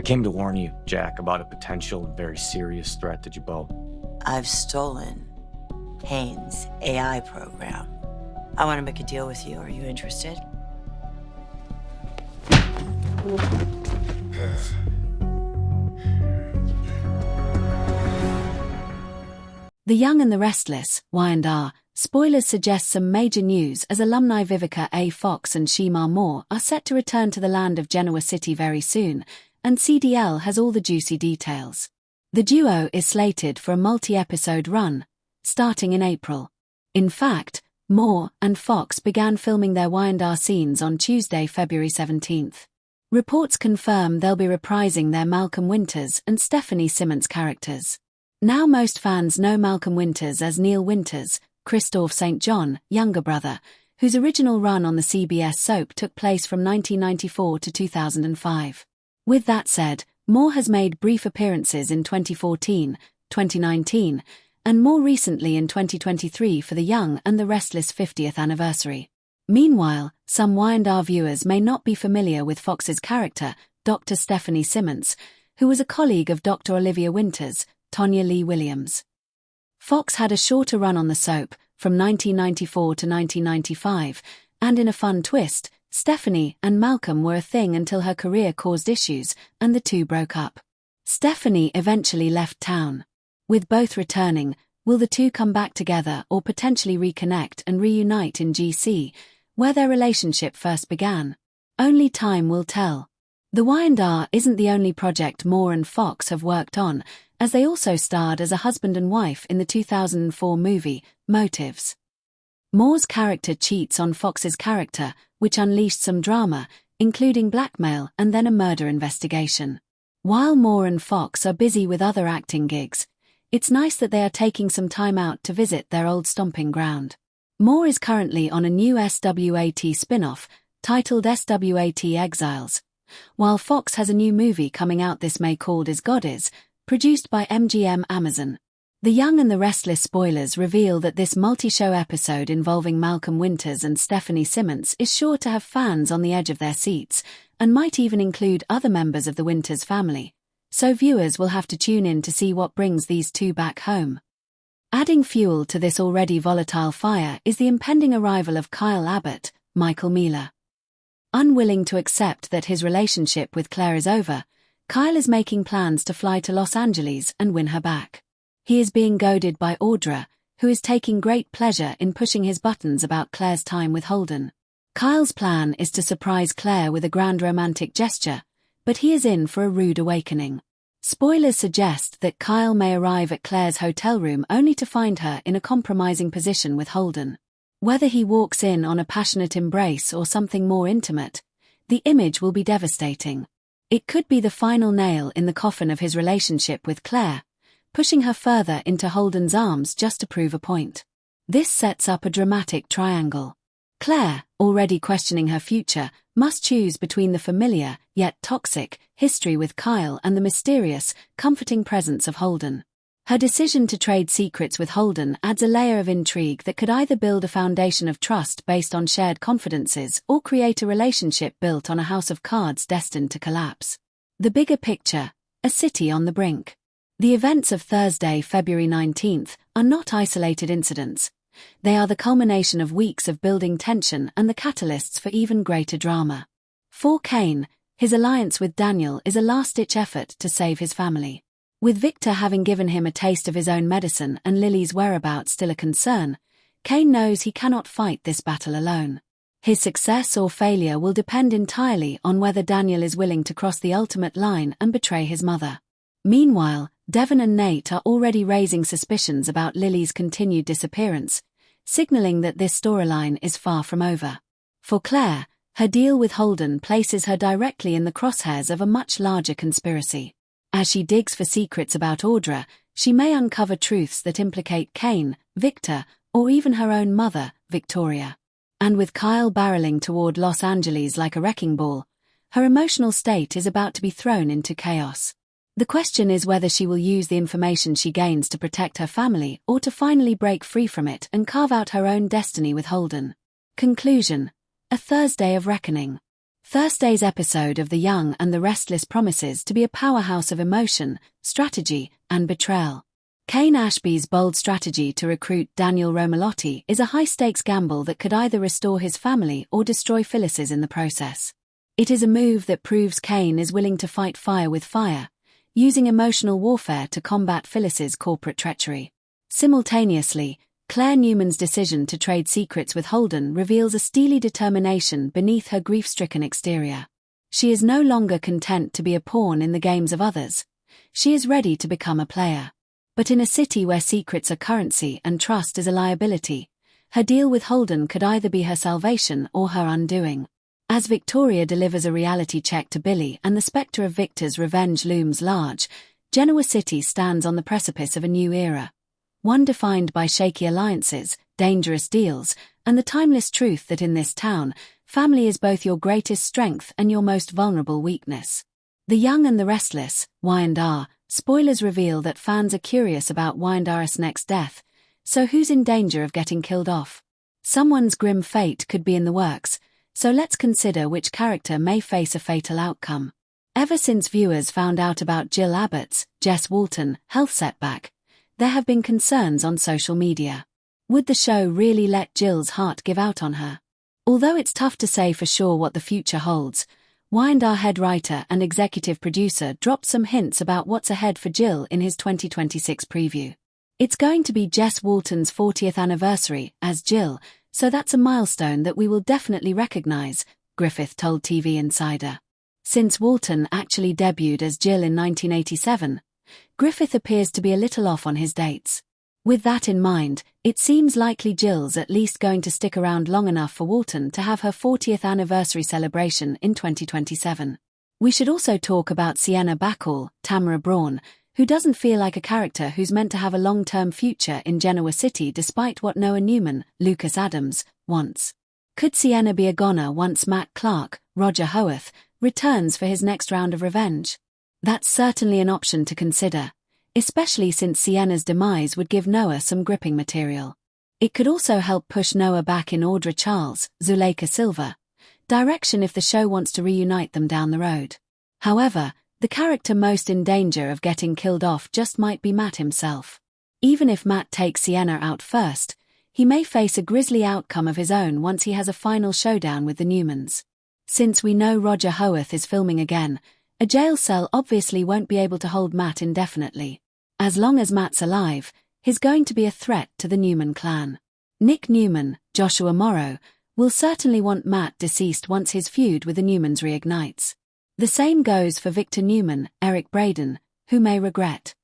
I came to warn you, Jack, about a potential and very serious threat to Jabot. I've stolen Haynes' AI program. I want to make a deal with you. Are you interested? The Young and the Restless, Y&R, spoilers suggest some major news as alumni Vivica A. Fox and Shemar Moore are set to return to the land of Genoa City very soon, and CDL has all the juicy details. The duo is slated for a multi-episode run, starting in April. In fact, Moore and Fox began filming their Y&R scenes on Tuesday, February 17th. Reports confirm they'll be reprising their Malcolm Winters and Stephanie Simmons characters. Now most fans know Malcolm Winters as Neil Winters, Christophe St. John, younger brother, whose original run on the CBS soap took place from 1994 to 2005. With that said, Moore has made brief appearances in 2014, 2019, and more recently in 2023 for The Young and the Restless 50th anniversary. Meanwhile, some Y&R viewers may not be familiar with Fox's character, Dr. Stephanie Simmons, who was a colleague of Dr. Olivia Winters, Tonya Lee Williams. Fox had a shorter run on the soap, from 1994 to 1995, and in a fun twist, Stephanie and Malcolm were a thing until her career caused issues, and the two broke up. Stephanie eventually left town. With both returning, will the two come back together or potentially reconnect and reunite in GC, where their relationship first began? Only time will tell. The Y&R isn't the only project Moore and Fox have worked on, as they also starred as a husband and wife in the 2004 movie, Motives. Moore's character cheats on Fox's character, which unleashed some drama, including blackmail and then a murder investigation. While Moore and Fox are busy with other acting gigs, it's nice that they are taking some time out to visit their old stomping ground. Moore is currently on a new SWAT spin-off, titled SWAT Exiles, while Fox has a new movie coming out this May called As God Is, produced by MGM Amazon. The Young and the Restless spoilers reveal that this multi-show episode involving Malcolm Winters and Stephanie Simmons is sure to have fans on the edge of their seats, and might even include other members of the Winters family. So viewers will have to tune in to see what brings these two back home. Adding fuel to this already volatile fire is the impending arrival of Kyle Abbott, Michael Mealer. Unwilling to accept that his relationship with Claire is over, Kyle is making plans to fly to Los Angeles and win her back. He is being goaded by Audra, who is taking great pleasure in pushing his buttons about Claire's time with Holden. Kyle's plan is to surprise Claire with a grand romantic gesture, but he is in for a rude awakening. Spoilers suggest that Kyle may arrive at Claire's hotel room only to find her in a compromising position with Holden. Whether he walks in on a passionate embrace or something more intimate, the image will be devastating. It could be the final nail in the coffin of his relationship with Claire, pushing her further into Holden's arms just to prove a point. This sets up a dramatic triangle. Claire, already questioning her future, must choose between the familiar, yet toxic, history with Kyle and the mysterious, comforting presence of Holden. Her decision to trade secrets with Holden adds a layer of intrigue that could either build a foundation of trust based on shared confidences or create a relationship built on a house of cards destined to collapse. The bigger picture, a city on the brink. The events of Thursday, February 19th, are not isolated incidents. They are the culmination of weeks of building tension and the catalysts for even greater drama. For Kane, his alliance with Daniel is a last-ditch effort to save his family. With Victor having given him a taste of his own medicine and Lily's whereabouts still a concern, Kane knows he cannot fight this battle alone. His success or failure will depend entirely on whether Daniel is willing to cross the ultimate line and betray his mother. Meanwhile, Devon and Nate are already raising suspicions about Lily's continued disappearance, signaling that this storyline is far from over. For Claire, her deal with Holden places her directly in the crosshairs of a much larger conspiracy. As she digs for secrets about Audra, she may uncover truths that implicate Kane, Victor, or even her own mother, Victoria. And with Kyle barreling toward Los Angeles like a wrecking ball, her emotional state is about to be thrown into chaos. The question is whether she will use the information she gains to protect her family or to finally break free from it and carve out her own destiny with Holden. Conclusion: a Thursday of reckoning. Thursday's episode of The Young and the Restless promises to be a powerhouse of emotion, strategy, and betrayal. Kane Ashby's bold strategy to recruit Daniel Romalotti is a high-stakes gamble that could either restore his family or destroy Phyllis's in the process. It is a move that proves Kane is willing to fight fire with fire, using emotional warfare to combat Phyllis's corporate treachery. Simultaneously, Claire Newman's decision to trade secrets with Holden reveals a steely determination beneath her grief-stricken exterior. She is no longer content to be a pawn in the games of others. She is ready to become a player. But in a city where secrets are currency and trust is a liability, her deal with Holden could either be her salvation or her undoing. As Victoria delivers a reality check to Billy and the spectre of Victor's revenge looms large, Genoa City stands on the precipice of a new era. One defined by shaky alliances, dangerous deals, and the timeless truth that in this town, family is both your greatest strength and your most vulnerable weakness. The Young and the Restless, Y&R, spoilers reveal that fans are curious about Y&R's next death, so who's in danger of getting killed off? Someone's grim fate could be in the works, so let's consider which character may face a fatal outcome. Ever since viewers found out about Jill Abbott's, Jess Walton, health setback, there have been concerns on social media. Would the show really let Jill's heart give out on her? Although it's tough to say for sure what the future holds, Y&R head writer and executive producer dropped some hints about what's ahead for Jill in his 2026 preview. It's going to be Jess Walton's 40th anniversary as Jill, so that's a milestone that we will definitely recognize, Griffith told TV Insider. Since Walton actually debuted as Jill in 1987, Griffith appears to be a little off on his dates. With that in mind, it seems likely Jill's at least going to stick around long enough for Walton to have her 40th anniversary celebration in 2027. We should also talk about Sienna Bacall, Tamara Braun, who doesn't feel like a character who's meant to have a long-term future in Genoa City despite what Noah Newman, Lucas Adams, wants. Could Sienna be a goner once Matt Clark, Roger Howarth, returns for his next round of revenge? That's certainly an option to consider, especially since Sienna's demise would give Noah some gripping material. It could also help push Noah back in Audra Charles, Zuleika Silva direction if the show wants to reunite them down the road. However, the character most in danger of getting killed off just might be Matt himself. Even if Matt takes Sienna out first, he may face a grisly outcome of his own once he has a final showdown with the Newmans. Since we know Roger Howarth is filming again, a jail cell obviously won't be able to hold Matt indefinitely. As long as Matt's alive, he's going to be a threat to the Newman clan. Nick Newman, Joshua Morrow, will certainly want Matt deceased once his feud with the Newmans reignites. The same goes for Victor Newman, Eric Braeden, who may regret